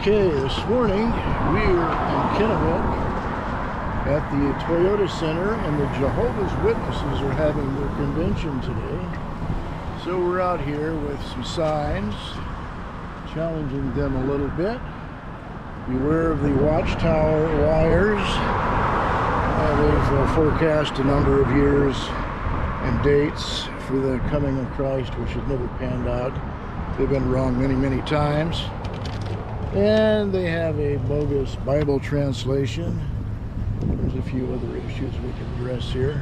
Okay, this morning we are in Kennewick at the Toyota Center, and the Jehovah's Witnesses are having their convention today. So we're out here with some signs challenging them a little bit. Beware of the watchtower wires. They've forecast a number of years and dates for the coming of Christ, which has never panned out. They've been wrong many, many times. And they have a bogus Bible translation. There's a few other issues we can address here.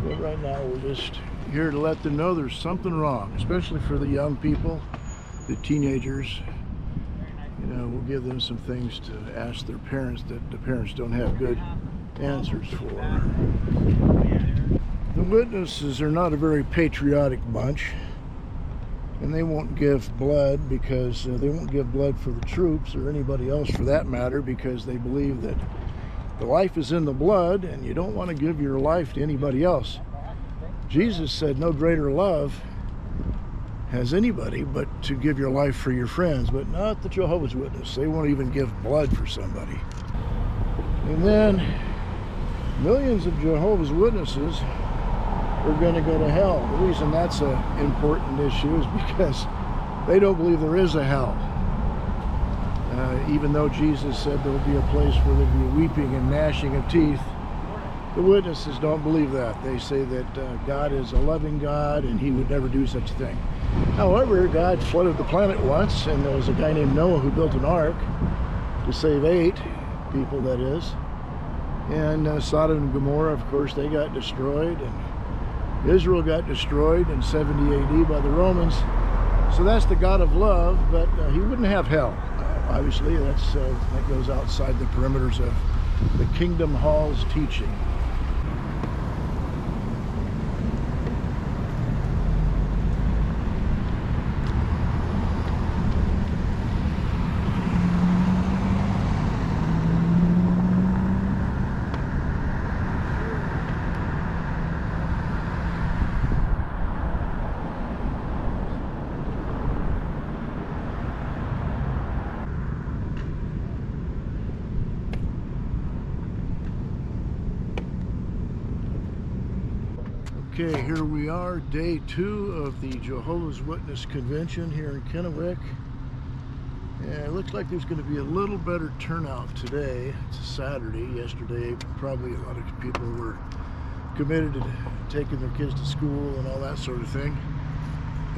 But right now we're just here to let them know there's something wrong, especially for the young people, the teenagers. You know, we'll give them some things to ask their parents that the parents don't have good answers for. The witnesses are not a very patriotic bunch. And they won't give blood because they won't give blood for the troops or anybody else for that matter, because they believe that the life is in the blood and you don't want to give your life to anybody else. Jesus said no greater love has anybody but to give your life for your friends, but not the Jehovah's Witness. They won't even give blood for somebody. And then millions of Jehovah's Witnesses are going to go to hell. The reason that's an important issue is because they don't believe there is a hell. Even though Jesus said there will be a place where there will be weeping and gnashing of teeth, the witnesses don't believe that. They say that God is a loving God and he would never do such a thing. However, God flooded the planet once, and there was a guy named Noah who built an ark to save 8 people, that is. And Sodom and Gomorrah, of course, they got destroyed, and Israel got destroyed in 70 AD by the Romans. So that's the God of love, but he wouldn't have hell. Obviously, that goes outside the perimeters of the Kingdom Hall's teaching. Okay, here we are, day 2 of the Jehovah's Witness convention here in Kennewick. And it looks like there's going to be a little better turnout today. It's a Saturday. Yesterday, probably a lot of people were committed to taking their kids to school and all that sort of thing.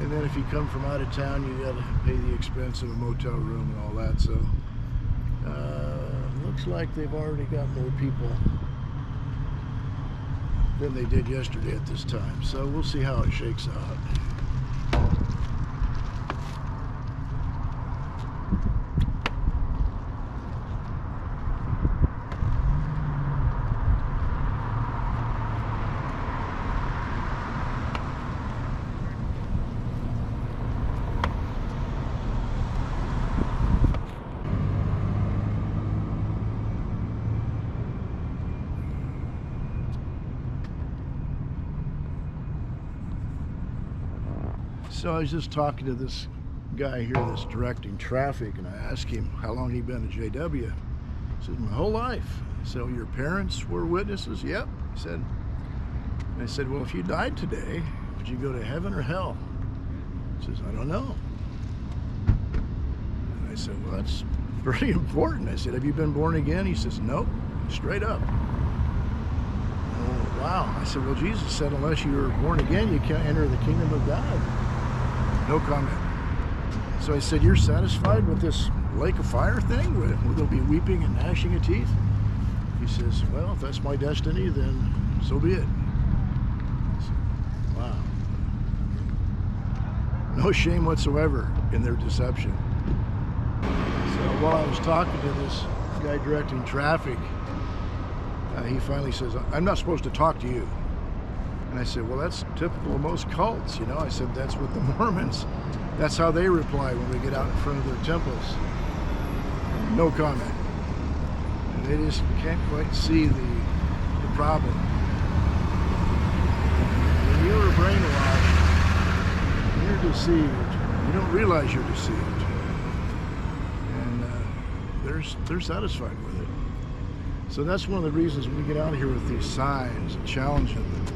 And then if you come from out of town, you got to pay the expense of a motel room and all that. So, looks like they've already got more people than they did yesterday at this time. So we'll see how it shakes out. So I was just talking to this guy here that's directing traffic, and I asked him how long he'd been a JW. He said, my whole life. I said, well, your parents were witnesses? Yep. He said, and I said, well, if you died today, would you go to heaven or hell? He says, I don't know. And I said, well, that's pretty important. I said, have you been born again? He says, nope, straight up. Oh, wow. I said, well, Jesus said, unless you are born again, you can't enter the kingdom of God. No comment. So I said, you're satisfied with this lake of fire thing where there'll be weeping and gnashing of teeth? He says, well, if that's my destiny, then so be it. I said, wow. No shame whatsoever in their deception. So while I was talking to this guy directing traffic, he finally says, I'm not supposed to talk to you. And I said, well, that's typical of most cults, you know. I said, that's what the Mormons, that's how they reply when we get out in front of their temples. No comment. And they just can't quite see the problem. When you're brainwashed, you're deceived. You don't realize you're deceived. And they're satisfied with it. So that's one of the reasons we get out here with these signs and challenging them.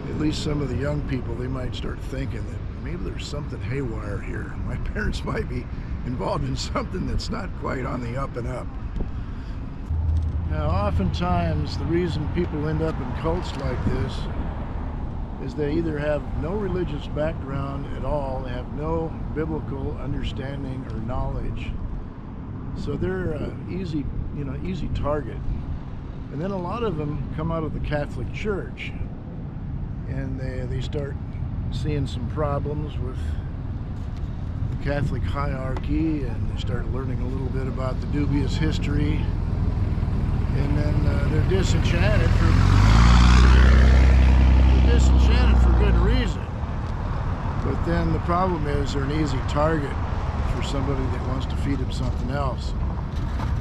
At least some of the young people, they might start thinking that maybe there's something haywire here. My parents might be involved in something that's not quite on the up and up. Now, oftentimes the reason people end up in cults like this is they either have no religious background at all, they have no biblical understanding or knowledge. So they're easy target. And then a lot of them come out of the Catholic Church, and they start seeing some problems with the Catholic hierarchy, and they start learning a little bit about the dubious history, and then they're disenchanted for good reason. But then the problem is they're an easy target for somebody that wants to feed them something else.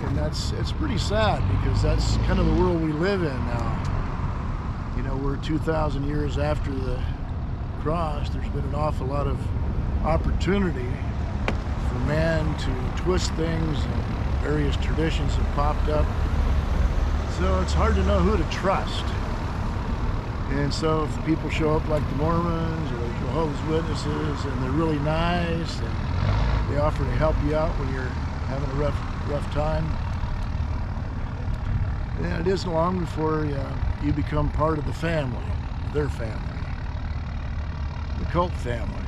And it's pretty sad, because that's kind of the world we live in now. You know, we're 2,000 years after the cross. There's been an awful lot of opportunity for man to twist things, and various traditions have popped up. So it's hard to know who to trust. And so if people show up like the Mormons or the Jehovah's Witnesses, and they're really nice, and they offer to help you out when you're having a rough time, then it isn't long before you become part of the family, their family, the cult family.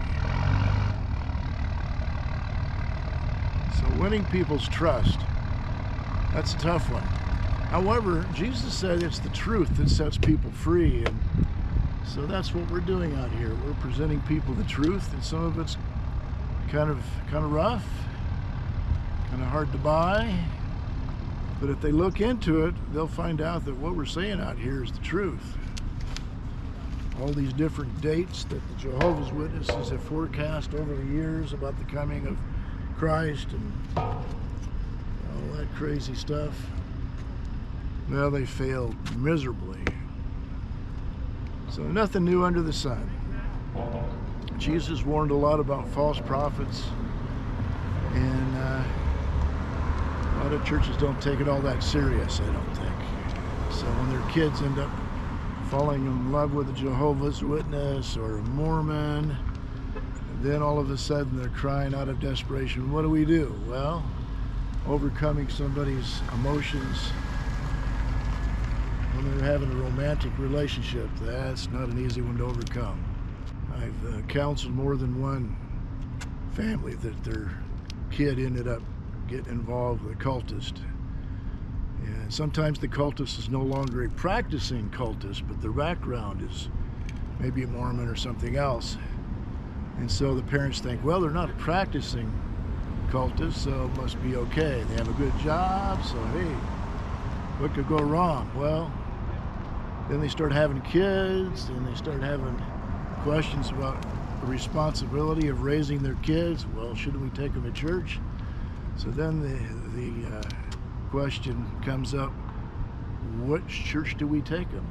So winning people's trust, that's a tough one. However, Jesus said it's the truth that sets people free, and so that's what we're doing out here. We're presenting people the truth, and some of it's kind of rough, kind of hard to buy, but if they look into it, they'll find out that what we're saying out here is the truth. All these different dates that the Jehovah's Witnesses have forecast over the years about the coming of Christ and all that crazy stuff, well, they failed miserably. So nothing new under the sun. Jesus warned a lot about false prophets, and a lot of churches don't take it all that serious, I don't think. So when their kids end up falling in love with a Jehovah's Witness or a Mormon, then all of a sudden they're crying out of desperation. What do? Well, overcoming somebody's emotions when they're having a romantic relationship, that's not an easy one to overcome. I've counseled more than one family that their kid ended up getting involved with a cultist. And sometimes the cultist is no longer a practicing cultist, but their background is maybe a Mormon or something else. And so the parents think, well, they're not a practicing cultist, so it must be okay. They have a good job, so hey, what could go wrong? Well, then they start having kids, and they start having questions about the responsibility of raising their kids. Well, should we take them to church? So then the question comes up, which church do we take them?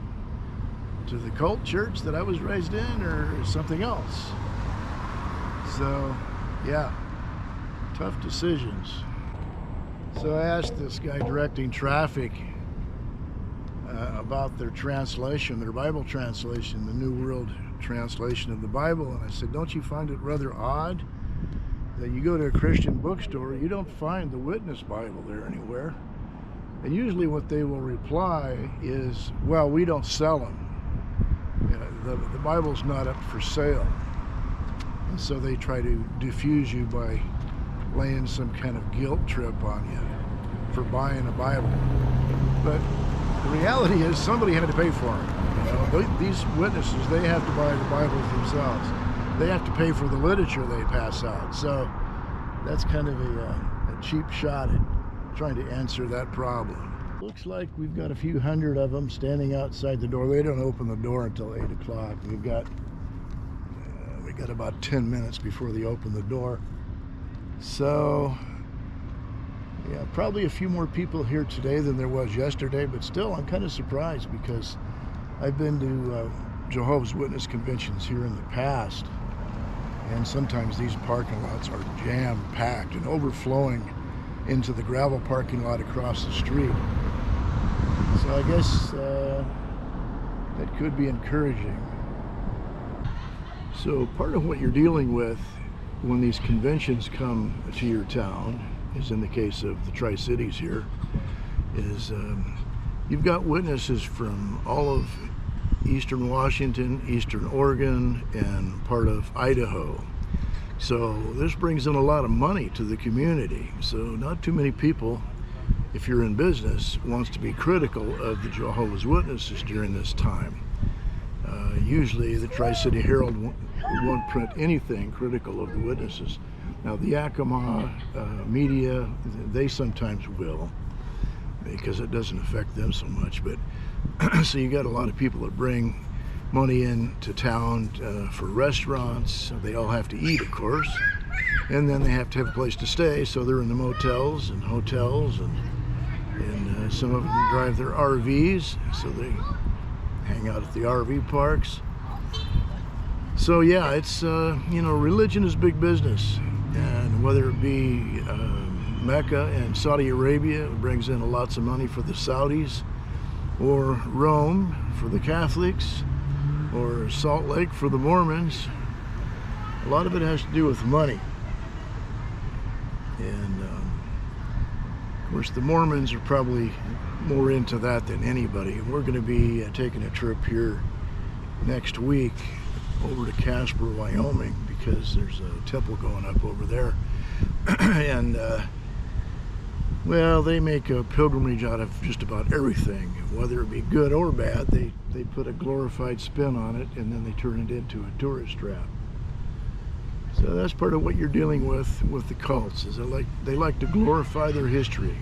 To the cult church that I was raised in, or something else? So, yeah, tough decisions. So I asked this guy directing traffic about their translation, their Bible translation, the New World Translation of the Bible, and I said, don't you find it rather odd that you go to a Christian bookstore, you don't find the Witness Bible there anywhere? And usually what they will reply is, well, we don't sell them. The Bible's not up for sale. And so they try to diffuse you by laying some kind of guilt trip on you for buying a Bible. But the reality is somebody had to pay for them. These witnesses, they have to buy the Bibles themselves. They have to pay for the literature they pass out. So that's kind of a cheap shot at trying to answer that problem. Looks like we've got a few hundred of them standing outside the door. They don't open the door until 8 o'clock. We got about 10 minutes before they open the door. So yeah, probably a few more people here today than there was yesterday, but still I'm kind of surprised, because I've been to Jehovah's Witness conventions here in the past, and sometimes these parking lots are jam-packed and overflowing into the gravel parking lot across the street. So I guess that could be encouraging. So part of what you're dealing with when these conventions come to your town, as in the case of the Tri-Cities here, is you've got witnesses from all of eastern Washington, eastern Oregon, and part of Idaho. So this brings in a lot of money to the community. So not too many people, if you're in business, wants to be critical of the Jehovah's Witnesses during this time. Usually the Tri-City Herald won't print anything critical of the witnesses. Now the Yakima media, they sometimes will, because it doesn't affect them so much. But so you got a lot of people that bring money into town for restaurants. They all have to eat, of course, and then they have to have a place to stay, so they're in the motels and hotels, and some of them drive their RVs, so they hang out at the RV parks. So yeah, it's you know, religion is big business, and whether it be Mecca and Saudi Arabia, it brings in lots of money for the Saudis, or Rome for the Catholics, or Salt Lake for the Mormons. A lot of it has to do with money. And of course the Mormons are probably more into that than anybody. We're going to be taking a trip here next week over to Casper, Wyoming, because there's a temple going up over there. And well, they make a pilgrimage out of just about everything, whether it be good or bad. They put a glorified spin on it, and then they turn it into a tourist trap. So that's part of what you're dealing with the cults, is they like to glorify their history.